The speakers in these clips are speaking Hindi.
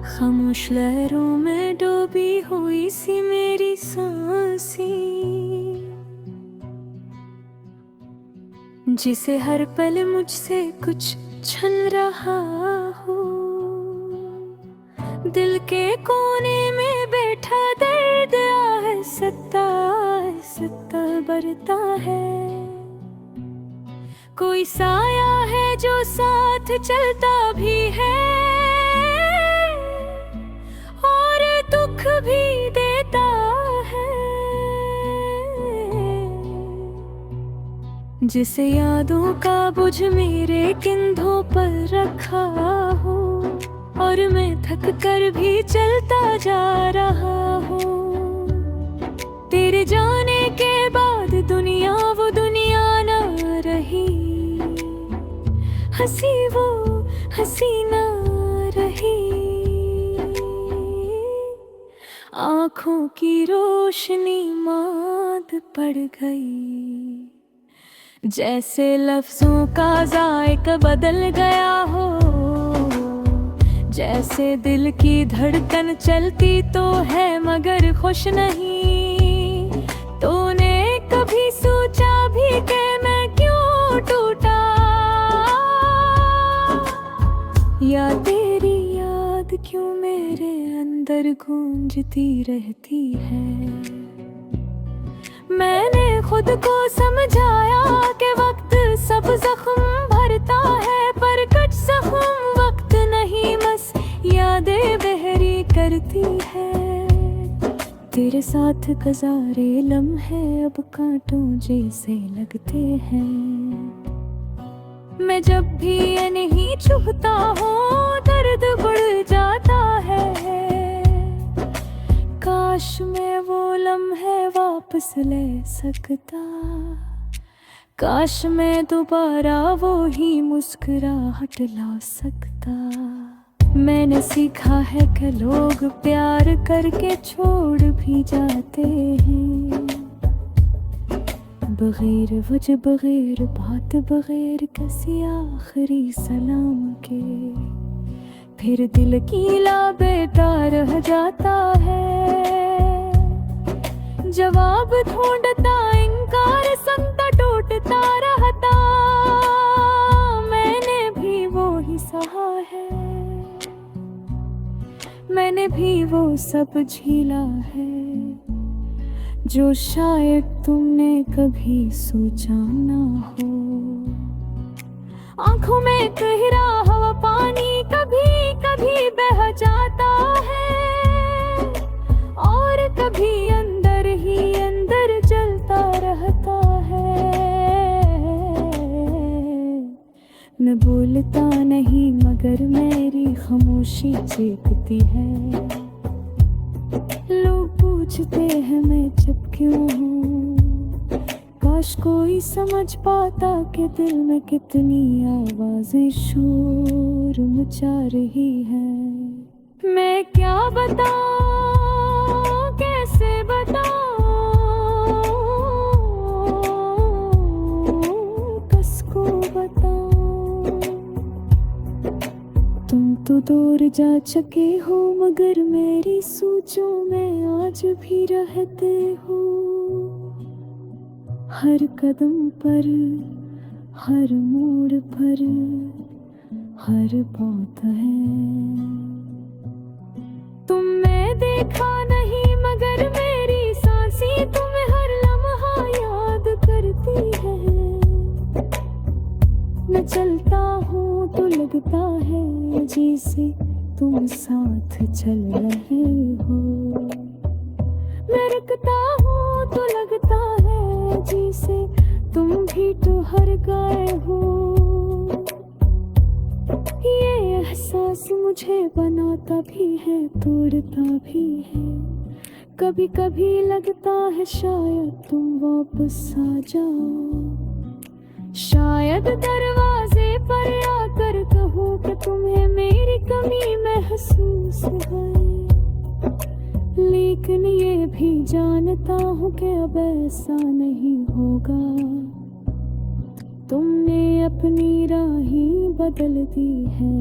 खामोश लहरों में डूबी हुई सी मेरी सांसें, जिसे हर पल मुझसे कुछ छन रहा हो। दिल के कोने में बैठा दर्द आहिस्ता आहिस्ता बढ़ता है। कोई साया है जो साथ चलता भी है और दुख भी देता है, जिसे यादों का बोझ मेरे कंधों पर रखा हो और मैं थक कर भी चलता जा रहा हूँ। तेरे जाने के बाद दुनिया वो दुनिया ना रही, हंसी वो हंसी ना रही। आँखों की रोशनी मांद पड़ गई, जैसे लफ्जों का जायका बदल गया हो। जैसे दिल की धड़कन चलती तो है मगर खुश नहीं। तूने कभी सोचा भी कि मैं क्यों टूटा, या तेरी याद क्यों मेरे अंदर गूंजती रहती है। मैंने खुद को समझाया कि वक्त सब जख्म भरता है, पर कुछ जख्म वक्त नहीं बस यादें बहरी करती है। तेरे साथ गुजारे लम्हे अब कांटों जैसे लगते हैं। मैं जब भी ये नहीं छूता हूँ दर्द बढ़ जाता है। काश मैं वो लम्हे वापस ले सकता, काश मैं दोबारा वो ही मुस्कुराहट ला सकता। मैंने सीखा है कि लोग प्यार करके छोड़ भी जाते हैं, बगैर वजह बगैर बात बगैर किसी आखिरी सलाम के। फिर दिल कीला बेटा रह जाता है, जवाब ढूंढता इनकार संगता टूटता रहता। मैंने भी वो ही सहा है, मैंने भी वो सब झेला है, जो शायद तुमने कभी सोचा ना हो। आंखों में गहरा हवा पानी कभी कभी बह जाता है, और कभी अंदर ही अंदर जलता रहता है। मैं बोलता नहीं मगर मेरी खामोशी चीखती है। लोग पूछते हैं मैं चुप क्यों हूँ, काश कोई समझ पाता कि दिल में कितनी आवाजें शोर मचा रही है। मैं क्या बताऊं कैसे बताऊं, किसको बताऊं। तुम तो दूर जा चुके हो मगर मेरी सोचों में आज भी रहते हो। हर कदम पर हर मोड़ पर हर बात है। तुमने देखा नहीं मगर मेरी सांसें तुम्हें हर लम्हा याद करती है। मैं चलता हूँ तो लगता है जैसे तुम साथ चल रहे हो। मैं रुकता हूँ तो लगता है जैसे तुम भी तो हर गए हो। ये एहसास मुझे बनाता भी है तोड़ता भी है। कभी कभी लगता है शायद तुम वापस आ जाओ, शायद दरवाजे पर आकर कहूँ कि तुम्हें मेरी कमी महसूस है। लेकिन ये भी जानता हूँ कि अब ऐसा नहीं होगा। तुमने अपनी राह ही बदल दी है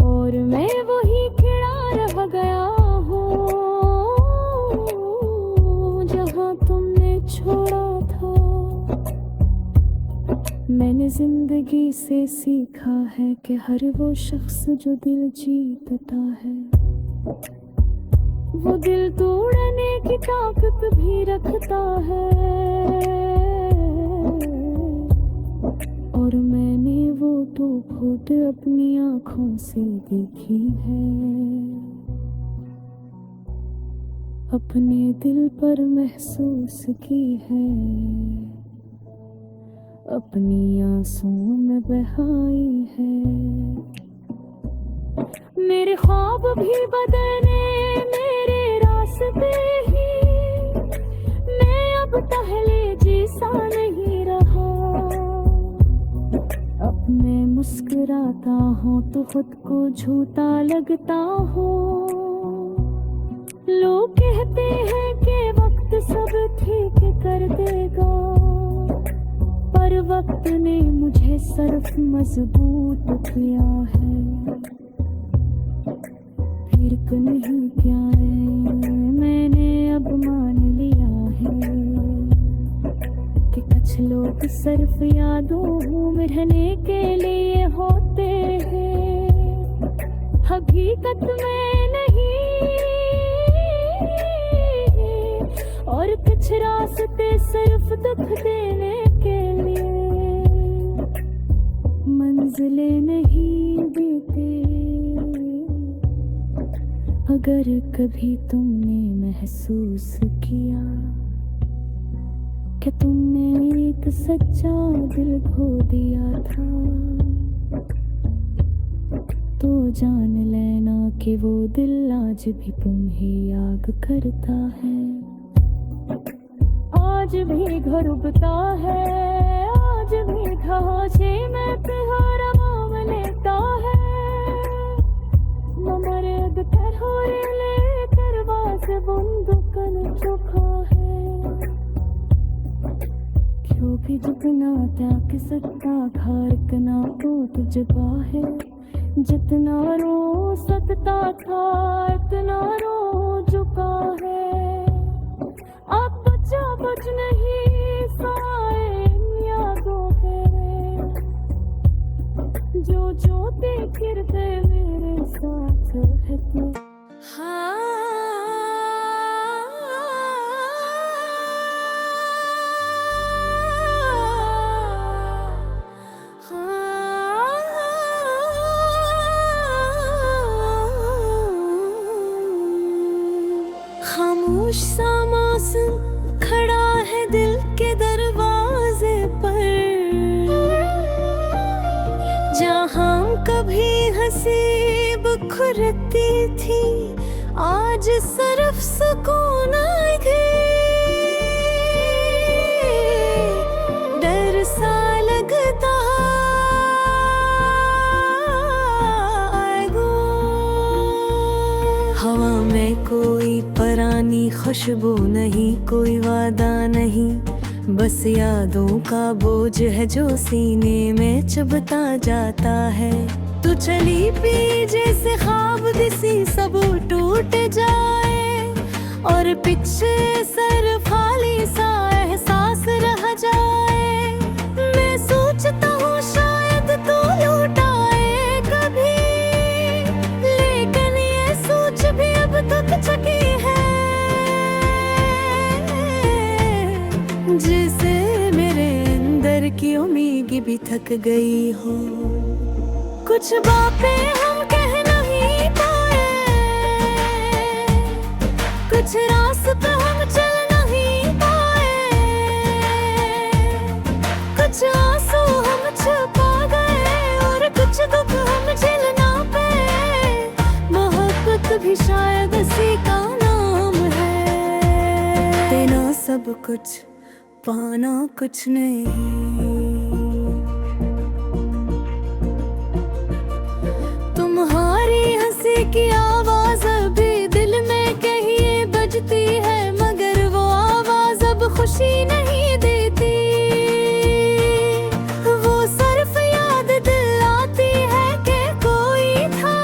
और मैं वही खिड़ा रह गया हूँ जहाँ तुमने छोड़ा था। मैंने जिंदगी से सीखा है कि हर वो शख्स जो दिल जीतता है वो दिल तोड़ने की ताकत भी रखता है। और मैंने वो तो खुद अपनी आँखों से देखी है, अपने दिल पर महसूस की है, अपनी आंसुओं में बहाई है। मेरे ख्वाब भी बदले मेरे रास्ते ही, मैं अब पहले जैसा नहीं रहा। अब मैं मुस्कुराता हूँ तो खुद को झूठा लगता हूँ। लोग कहते हैं कि वक्त सब ठीक कर देगा, पर वक्त ने मुझे सिर्फ मजबूत किया है। फिर नहीं क्या है, मैंने अब मान लिया है कि कुछ लोग सिर्फ यादों में रहने के लिए होते हैं, हकीकत में नहीं। और कुछ रास्ते सिर्फ दुख देने के लिए मंजिलें नहीं देते। अगर कभी तुमने महसूस किया कि तुमने एक सच्चा दिल खो दिया था, तो जान लेना कि वो दिल आज भी तुम्हें याद करता है। आज भी घर उबता है, आज भी ढांचे में तिहार माम लेता है। ममरद तरहोरे लेकर बाज बंदुकन चुका है। क्यों भी जितना त्याग सकता खारकना तो तुझपा है। जितना रो सकता था इतना रो चुका है। अब बचा बच नहीं साए यादों के, जो ज्योति गिरते मेरे साथ रहते। खामोश सा मौसम खड़ा है दिल के दरवाजे पर, जहाँ कभी हंसी बुखरती थी आज सिर्फ सुकून है। डर सा लगता हवा में कोई परानी खुशबू नहीं, कोई वादा नहीं, बस यादों का बोझ है जो सीने में चुभता जाता है। तू चली पी जैसे ख्वाब दिसी सब टूट जाए और पीछे सर खाली सा एहसास रह जाए। मैं सोचता हूँ शायद तू लौट आए कभी, लेकिन ये सोच भी अब तक चकी है। जिसे मेरे अंदर की उम्मीद भी थक गई हो। कुछ बातें हम कह नहीं पाए, कुछ रास्ते हम चल नहीं पाए, कुछ आंसू हम छुपा गए और कुछ दुख हम झेल ना पाए। मोहब्बत भी शायद इसी का नाम है। देना सब कुछ पाना कुछ नहीं। तुम्हारी हंसी की आवाज अभी दिल में कहीं बजती है, मगर वो आवाज अब खुशी नहीं देती। वो सिर्फ याद दिलाती है कि कोई था।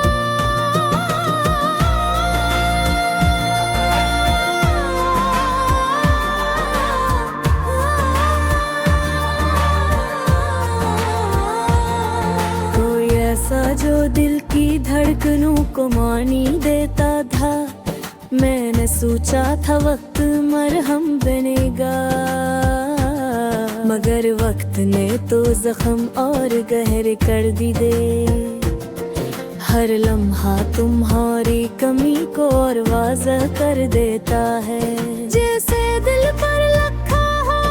कोई ऐसा जो दिल की धड़कनों को मानी देता था। मैंने सोचा था वक्त मरहम बनेगा, मगर वक्त ने तो जख्म और गहरे कर दी दे। हर लम्हा तुम्हारी कमी को और वाज़ह कर देता है। जैसे दिल पर लिखा हो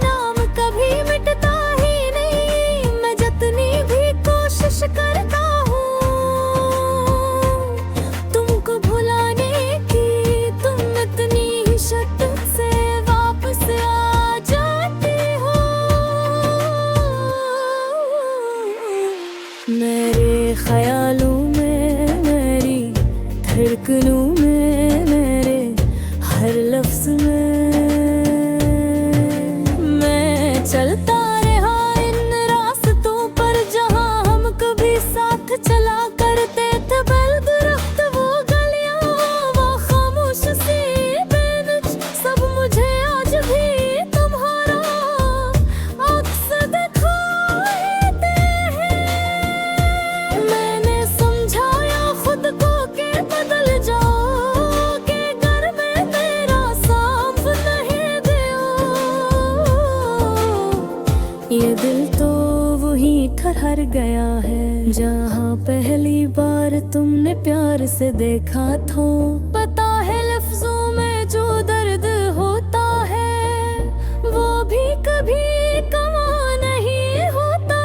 नाम कभी मिटता ही नहीं। मैं जितनी भी कोशिश करता हूँ तुमको भुलाने की, तुम इतनी ही शिद्दत से वापस आ जाती हो। मेरे ख्यालों में, मेरी धड़कनों में, मेरे हर लफ्ज में मैं चलता रहा इन रास्तों पर जहाँ हम कभी साथ चला करते थे। बल दरख्त वो गलियाँ वो खामोश सी बेंच, सब मुझे आज भी तुम्हारा अक्स दिखाते हैं। मैंने समझाया खुद को कि बदल जाओ, कि घर में मेरा साथ नहीं दियो। ये दिल तो वही ठहर गया है जहाँ पहली बार तुमने प्यार से देखा था। पता है लफ्जों में जो दर्द होता है वो भी कभी कमा नहीं होता।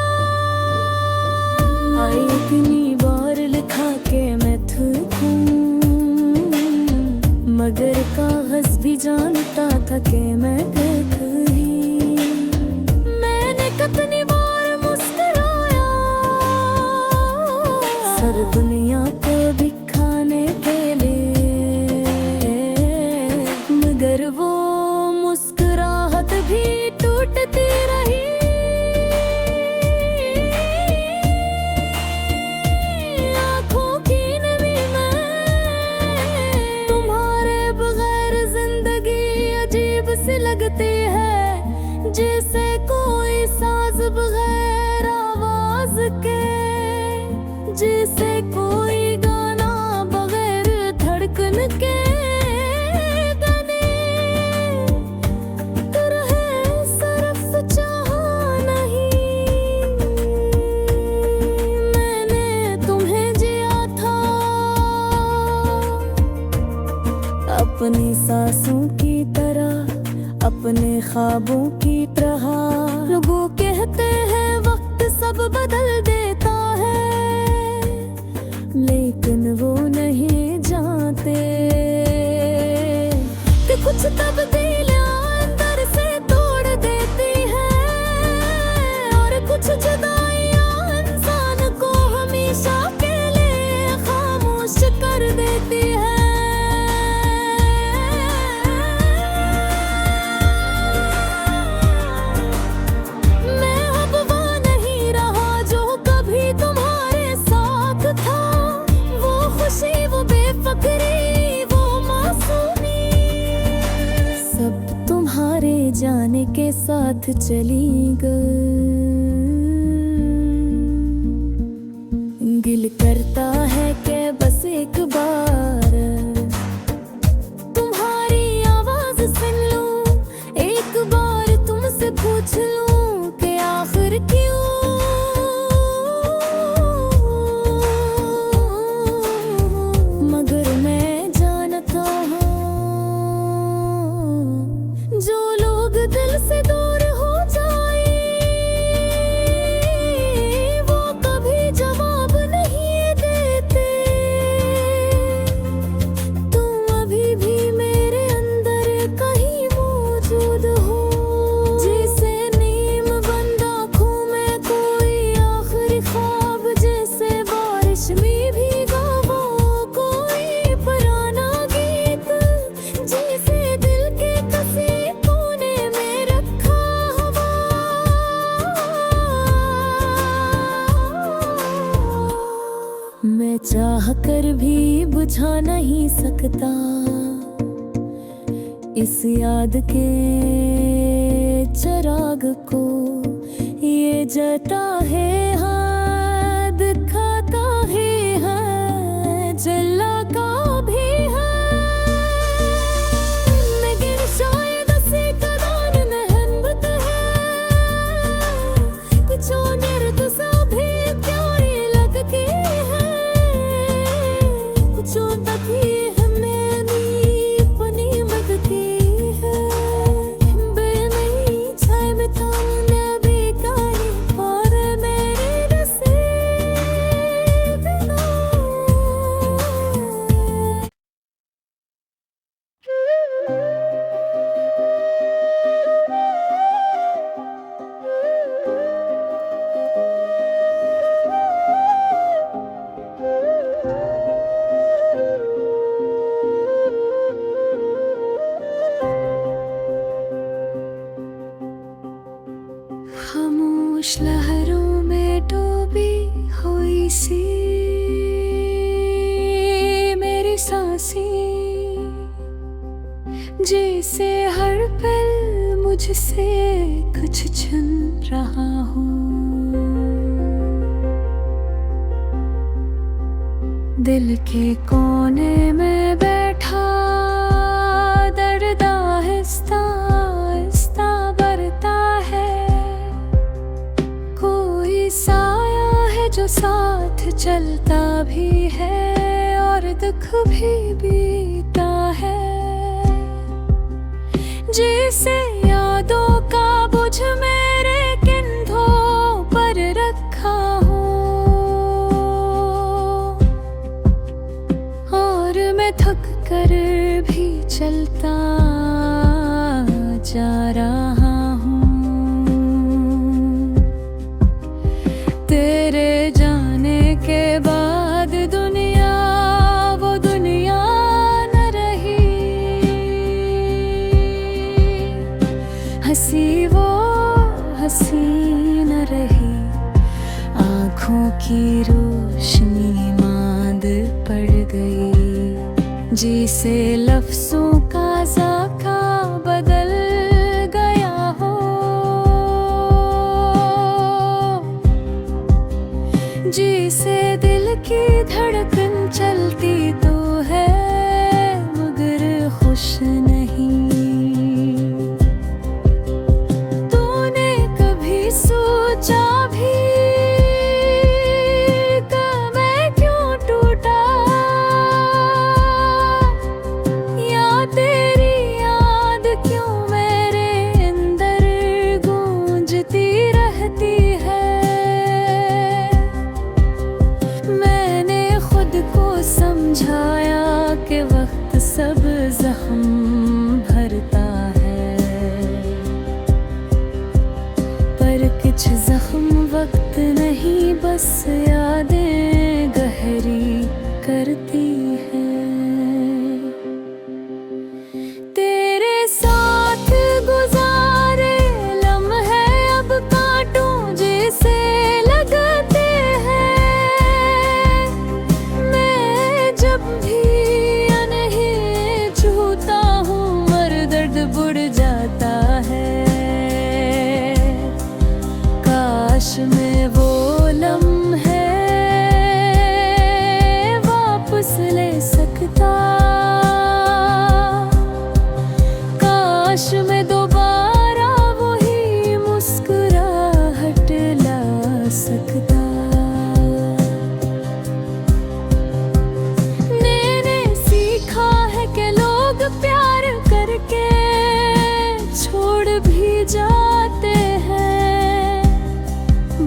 इतनी बार लिखा के मैं थकूं, मगर कागज भी जानता था कि मैं गई। मैंने कितनी बार मुस्कुराया सर दुनिया को दिखाने के लिए, मगर वो मुस्कुराहट भी टूटती रही। आँखों की नमी में तुम्हारे बगैर जिंदगी अजीब सी लगती है, जैसे कोई साज बगैर आवाज के, जैसे कोई गाना बगैर धड़कन के। गाने रहे सिर्फ चाहा नहीं, मैंने तुम्हें जिया था अपनी सांसों की तरह, अपने ख्वाबों की तरह। लोगों कहते हैं वक्त सब बदल देता है, लेकिन वो नहीं जानते कि कुछ तब्दीलियां अंदर से तोड़ देती हैं, और कुछ जुदाइयां इंसान को हमेशा के लिए खामोश कर देती है। मैं अब वो नहीं रहा जो कभी तुम्हारे साथ था। वो खुशी, वो बेफिक्री, वो मासूमी, सब तुम्हारे जाने के साथ चली गई। दिल करता है कि बस एक बार तुम्हारी आवाज सुन लूं, एक बार तुमसे पूछ लूं कि आखिर क्यों। मगर मैं जानता हूँ जो लोग दिल से दूर हो जाए बुझा नहीं सकता। इस याद के चिराग को ये जता है, हाँ दिखाता है, हाँ जला का भी है। लेकिन शायद से कदान नहनबत है, जो निर्द सा भी प्यारी लगती है। जो तकी है मैंने अपनी लगती है, बेनई छाए में थामने बेकारी और मेरे नसीब ना। खामोश लहरों में डूबी हुई सी मेरी सांसें, जैसे हर पल मुझसे कुछ छीन रहा हूँ। दिल के कोने में बैठा दर्द आहिस्ता आहिस्ता बढ़ता है। कोई साया है जो साथ चलता भी है और दुख भी बीता है। जिसे यादों का बोझ मेरे कंधों पर रखा हो, और मैं थक कर भी चलता जा रहा हूँ। तेरे जाने के बाद दुनिया वो दुनिया न रही, हंसी वो हंसी न रही। आँखों की रोशनी मांद पड़ गई, जिसे लफ्ज़ों का ज़ाका बदल गया हो। जिसे दिल की धड़कन चलती तो है मगर खुश नहीं। तूने कभी सोचा भी कि मैं क्यों टूटा, या तेरी याद क्यों मेरे अंदर गूंजती रहती है। मैंने खुद को समझाया कि वक्त सब जख्म भरता है, पर कुछ जख्म वक्त नहीं बस यादें गहरी करती है। तेरे साथ गुजारे लम्हे अब कांटों जैसे लगते हैं। मैं जब भी उन्हें छूता हूँ मर दर्द बुढ़ जाता है। काश मैं वो लम्हे वापस ले सकता, काश मैं दोबारा वही मुस्कुराहट ला सकता। मैंने सीखा है कि लोग प्यार करके छोड़ भी जाते हैं,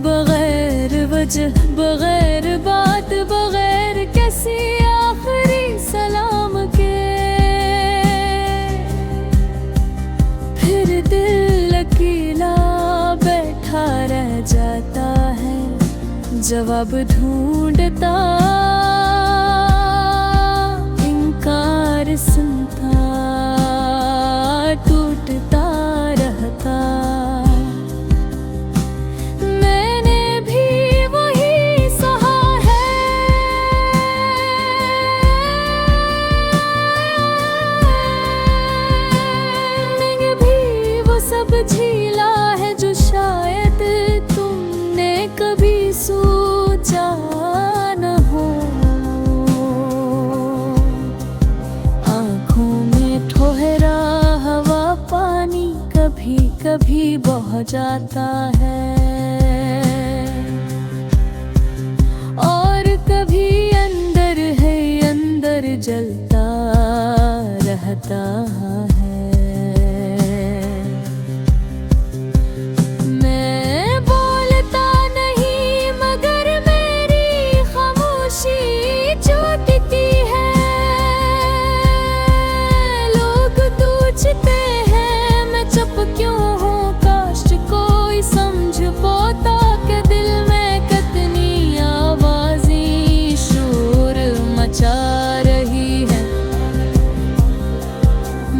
बगैर वजह बगैर बात बगैर किसी आखिरी सलाम के। फिर दिल अकेला बैठा रह जाता है, जवाब ढूंढता इनकार सुनता टूटता रहता। मैंने भी वही सहा है, झीला है जो शायद तुमने कभी सोचा न हो। आँखों में ठोहरा हवा पानी कभी कभी बह जाता है, और कभी अंदर है अंदर जलता रहता है। मैं बोलता नहीं मगर मेरी खामोशी चोटती है। लोग पूछते हैं मैं चुप क्यों हूँ, काश कोई समझ पाता कि दिल में कितनी आवाज़ें शोर मचा रही है।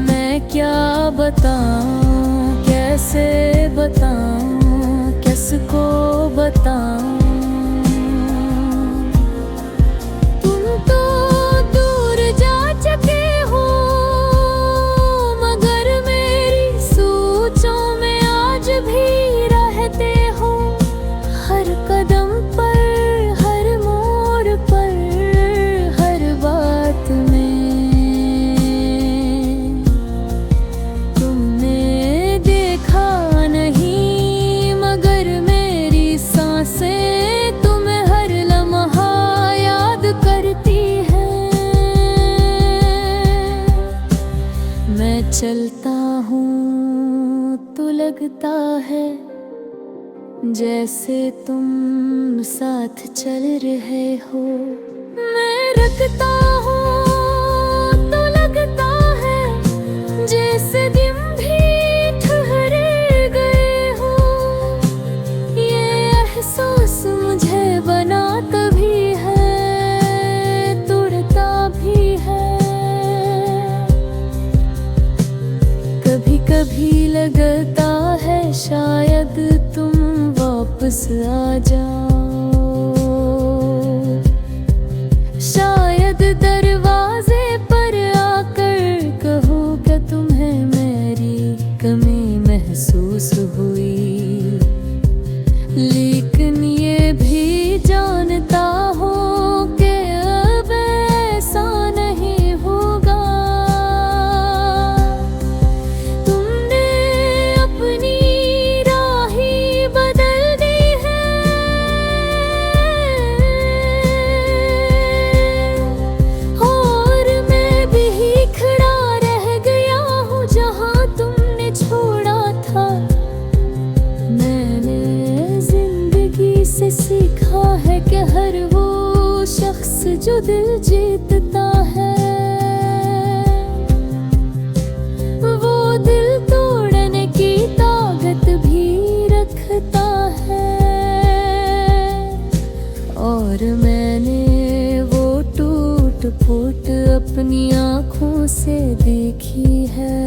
मैं क्या बताऊं, कैसे बताऊं, किसको बताऊं। तुम तो दूर जा चुके हो मगर मेरी सोचों में आज भी रहते हो। हर कदम पर, हर मोड़ पर, हर बात में तुमने देखा नहीं मगर मेरी सांसें तुम्हें हर लम्हा याद करती हैं। मैं चलता हूँ तो लगता है जैसे तुम साथ चल रहे हो। मैं रखता हूँ तो लगता है जैसे दिन भी ठहरे गए हो। ये एहसास मुझे बनाता भी है, तोड़ता भी है। कभी कभी लगता है शायद तुम वापस आ जाओ। शायद दरवाजे पर आकर कहो कि तुम्हें मेरी कमी महसूस हुई। लेकिन ये भी जानता हो कि अब ऐसा नहीं होगा। तुमने अपनी राह ही बदल दी है, और मैं भी खड़ा रह गया हूँ जहाँ तुमने छोड़ा था। मैंने जिंदगी से सीखा है कि हर वो शख्स जो दिल जीतता है वो दिल तोड़ने की ताकत भी रखता है। और मैंने वो टूट फूट अपनी आँखों से देखी है।